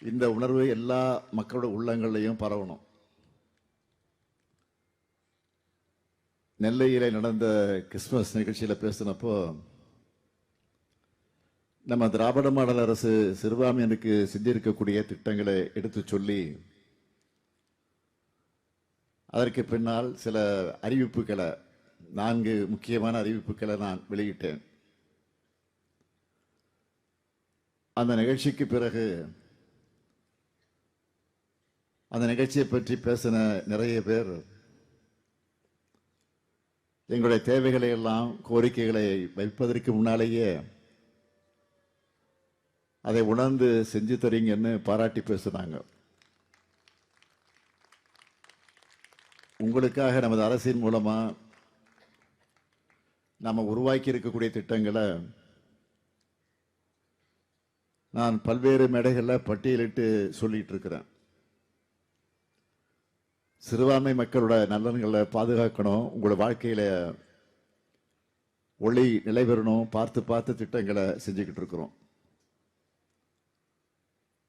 இந்த உணர்வு எல்லா மக்களோட உள்ளங்களையும் பரவணும். நெல்லையில் நடந்த கிறிஸ்துமஸ் நிகழ்ச்சியில் பேசினப்போ நம்ம திராவிட மாடல் அரசு சிறுபான்மையினருக்கு செஞ்சிருக்கக்கூடிய திட்டங்களை எடுத்து சொல்லி அதற்கு பின்னால் சில அறிவிப்புகளை 4 முக்கியமான அறிவிப்புகளை நான் வெளியிட்டேன். அந்த நிகழ்ச்சிக்கு பிறகு அந்த நிகழ்ச்சியை பற்றி பேசின நிறைய பேர் எங்களுடைய தேவைகளை எல்லாம் கோரிக்கைகளை வைப்பதற்கு முன்னாலேயே அதை உணர்ந்து செஞ்சு தரீங்கன்னு பாராட்டி பேசினாங்க. உங்களுக்காக நமது அரசின் மூலமா நாம உருவாக்கி இருக்கக்கூடிய திட்டங்களை நான் பல்வேறு மேடைகளில் பட்டியலிட்டு சொல்லிட்டு இருக்கிறேன். சிறுபான்மை மக்களோட நலன்களை பாதுகாக்கணும், உங்களோட வாழ்க்கையில ஒளி நிலை பெறணும், பார்த்து பார்த்து திட்டங்களை செஞ்சுக்கிட்டு இருக்கிறோம்.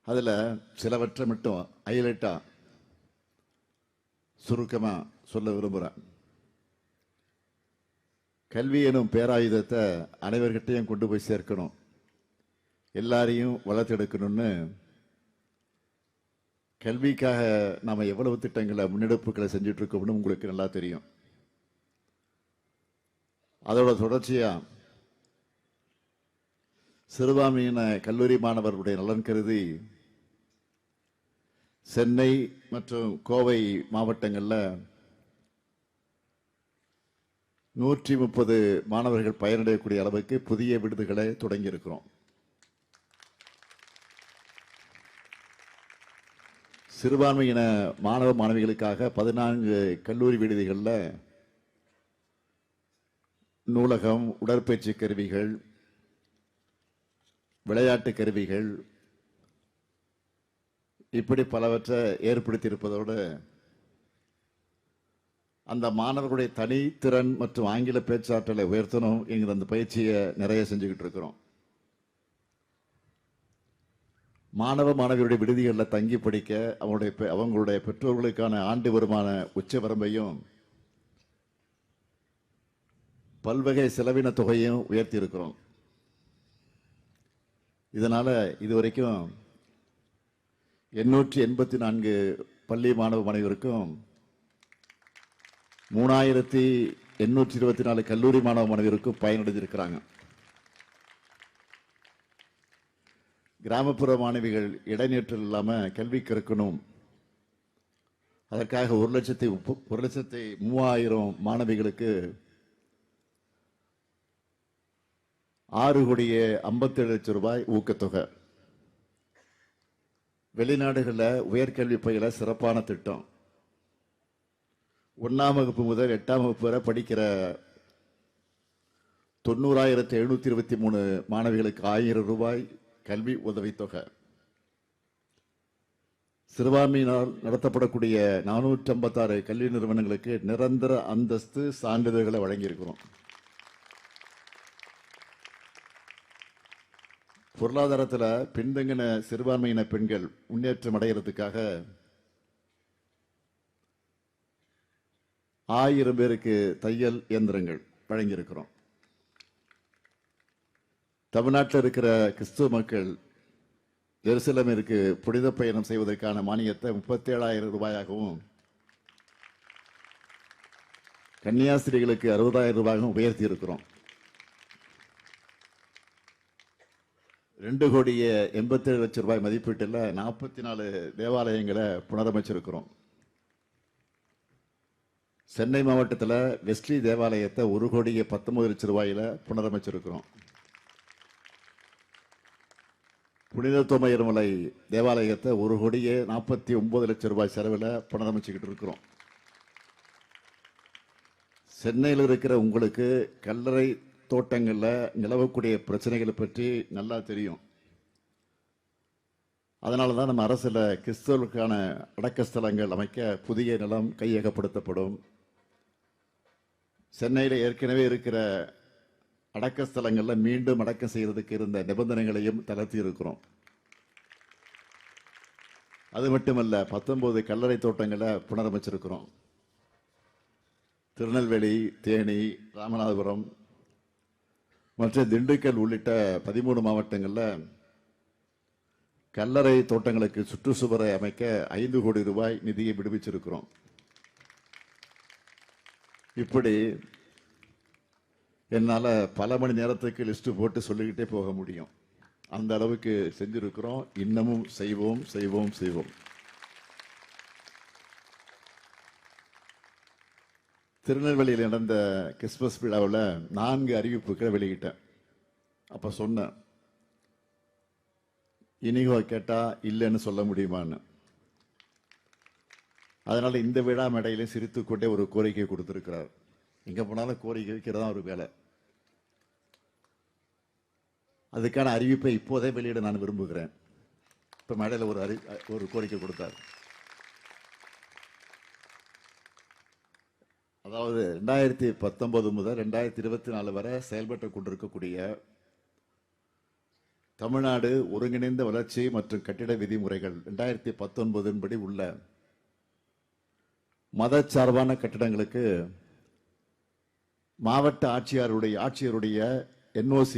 அதுல சிலவற்றை மட்டும் ஹைலைட்டா சுருக்கமா சொல்ல விரும்புகிறேன். கல்வி எனும் பேராயுதத்தை அனைவர்கிட்டையும் கொண்டு போய் சேர்க்கணும், எல்லாரையும் வளர்த்தெடுக்கணும்னு கல்விக்காக நாம எவ்வளவு திட்டங்களை முன்னெடுப்புகளை செஞ்சுட்டு இருக்கோம்னு உங்களுக்கு நல்லா தெரியும். அதோட தொடர்ச்சியா சிறுபான்மையின கல்லூரி மாணவர்களுடைய நலன் கருதி சென்னை மற்றும் கோவை மாவட்டங்களில் 130 மாணவர்கள் பயனடையக்கூடிய அளவுக்கு புதிய விடுதிகளை தொடங்கி இருக்கிறோம். சிறுபான்மையின மாணவ மாணவிகளுக்காக 14 கல்லூரி விடுதிகளில் நூலகம், உடற்பயிற்சி கருவிகள், விளையாட்டு கருவிகள் இப்படி பலவற்றை ஏற்படுத்தியிருப்பதோடு அந்த மாணவர்களுடைய தனித்திறன் மற்றும் ஆங்கில பேச்சாற்றலை உயர்த்தணும் என்கிற அந்த பயிற்சியை நிறைய செஞ்சுக்கிட்டு இருக்கிறோம். மாணவ மாணவியுடைய விடுதிகளில் தங்கி படிக்க அவங்களுடைய பெற்றோர்களுக்கான ஆண்டு வருமான உச்ச வரம்பையும் பல்வகை செலவின தொகையும் உயர்த்தி இருக்கிறோம். இதனால இதுவரைக்கும் 884 பள்ளி மாணவ மாணவியருக்கும் 3824 கல்லூரி மாணவ மாணவியருக்கும் பயனடைஞ்சிருக்கிறாங்க. கிராமப்புற மாணவிகள் இடைநிற்றல் இல்லாம கல்வி கற்கணும், அதற்காக 1,03,000 மாணவிகளுக்கு 6,57,00,000 ரூபாய் ஊக்கத்தொகை. வெளிநாடுகளில் உயர்கல்வி பயில சிறப்பான திட்டம். 1ஆம் வகுப்பு முதல் 8ஆம் வகுப்பு வரை படிக்கிற 90,723 மாணவிகளுக்கு 1000 ரூபாய் கல்வி உதவித்தொகை. சிறுபான்மையினால் நடத்தப்படக்கூடிய 456 கல்வி நிறுவனங்களுக்கு நிரந்தர அந்தஸ்து சான்றிதழ்களை வழங்கியிருக்கிறோம். பொருளாதாரத்தில் பின்தங்கின சிறுபான்மையின பெண்கள் முன்னேற்றம் அடைகிறதுக்காக 1000 பேருக்கு தையல் இயந்திரங்கள் வழங்கியிருக்கிறோம். தமிழ்நாட்டில் இருக்கிற கிறிஸ்துவ மக்கள் ஜெருசலேமிற்கு புனித பயணம் செய்வதற்கான மானியத்தை 37,000 ரூபாயாகவும், கன்னியாஸ்திரிகளுக்கு 60,000 ரூபாயும் உயர்த்தி இருக்கிறோம். 2,87,00,000 ரூபாய் மதிப்பீட்டில் 44 தேவாலயங்களை புனரமைச்சிருக்கிறோம். சென்னை மாவட்டத்தில் வெஸ்ட்லி தேவாலயத்தை 1,19,00,000 ரூபாயில புனரமைச்சிருக்கிறோம். புனித தோமையர்மலை தேவாலயத்தை 1,49,00,000 ரூபாய் செலவில் புனரமைச்சுக்கிட்டு இருக்கிறோம். சென்னையில் இருக்கிற உங்களுக்கு கல்லறை தோட்டங்களில் நிலவக்கூடிய பிரச்சனைகளை பற்றி நல்லா தெரியும். அதனால தான் நம்ம அரசில் கிறிஸ்தவர்களுக்கான அடக்கஸ்தலங்கள் அமைக்க புதிய நிலம் கையகப்படுத்தப்படும். சென்னையில் ஏற்கனவே இருக்கிற அடக்கஸ்தலங்களில் மீண்டும் அடக்கம் செய்யறதுக்கு இருந்த நிபந்தனைகளையும் தளர்த்தி இருக்கிறோம். அது மட்டுமல்ல, 19 கல்லறை தோட்டங்களை புனரமைச்சிருக்கிறோம். திருநெல்வேலி, தேனி, ராமநாதபுரம் மற்ற திண்டுக்கல் உள்ளிட்ட 13 மாவட்டங்களில் கல்லறை தோட்டங்களுக்கு சுற்றுச்சுவரை அமைக்க 5 கோடி ரூபாய் நிதியை விடுவிச்சிருக்கிறோம். இப்படி என்னால பல மணி நேரத்துக்கு லிஸ்ட் போட்டு சொல்லிக்கிட்டே போக முடியும். அந்த அளவுக்கு செஞ்சிருக்கிறோம். இன்னமும் செய்வோம் செய்வோம் செய்வோம். திருநெல்வேலியில் நடந்த கிறிஸ்துமஸ் விழாவில் 4 அறிவிப்புகளை வெளியிட்டேன். அப்ப சொன்னேன், இனிகோ கேட்டா இல்லைன்னு சொல்ல முடியுமான்னு. அதனால இந்த விழா மேடையில சிரித்துக்கொண்டே ஒரு கோரிக்கை கொடுத்திருக்கிறார். எங்க போனாலும் கோரிக்கை வைக்கிறதா ஒரு வேலை. அதுக்கான அறிவிப்பை இப்போதே வெளியிட நான் விரும்புகிறேன். இப்ப மேடையில் ஒரு கோரிக்கை கொடுத்தார். அதாவது 2019 முதல் 2024 வரை செயல்பட்டு கொண்டிருக்கக்கூடிய தமிழ்நாடு ஒருங்கிணைந்த வளர்ச்சி மற்றும் கட்டிட விதிமுறைகள் 2019 படி உள்ள மதச்சார்பான கட்டிடங்களுக்கு மாவட்ட ஆட்சியருடைய NOC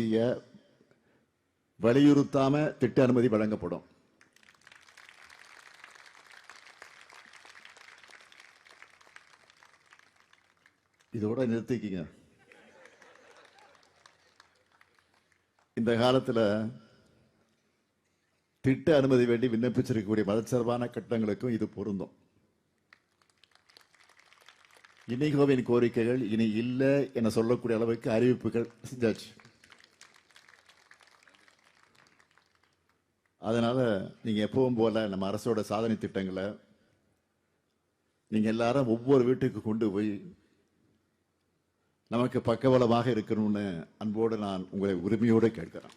வலியுறுத்தாம திட்ட அனுமதி வழங்கப்படும். இதோட நிறுத்திக்கிங்க. இந்த காலத்துல திட்ட அனுமதி வேண்டி விண்ணப்பிச்சிருக்கக்கூடிய மதச்சார்பான கட்டடங்களுக்கும் இது பொருந்தும். இனிகோவின் கோரிக்கைகள் இனி இல்லை என சொல்லக்கூடிய அளவுக்கு அறிவிப்புகள் செஞ்சாச்சு. அதனால நீங்க எப்பவும் போல நம்ம அரசோட சாதனை திட்டங்களை நீங்க எல்லாரும் ஒவ்வொரு வீட்டுக்கு கொண்டு போய் நமக்கு பக்கபலமாக இருக்கணும்னு அன்போடு நான் உங்களை உரிமையோடு கேட்கிறேன்.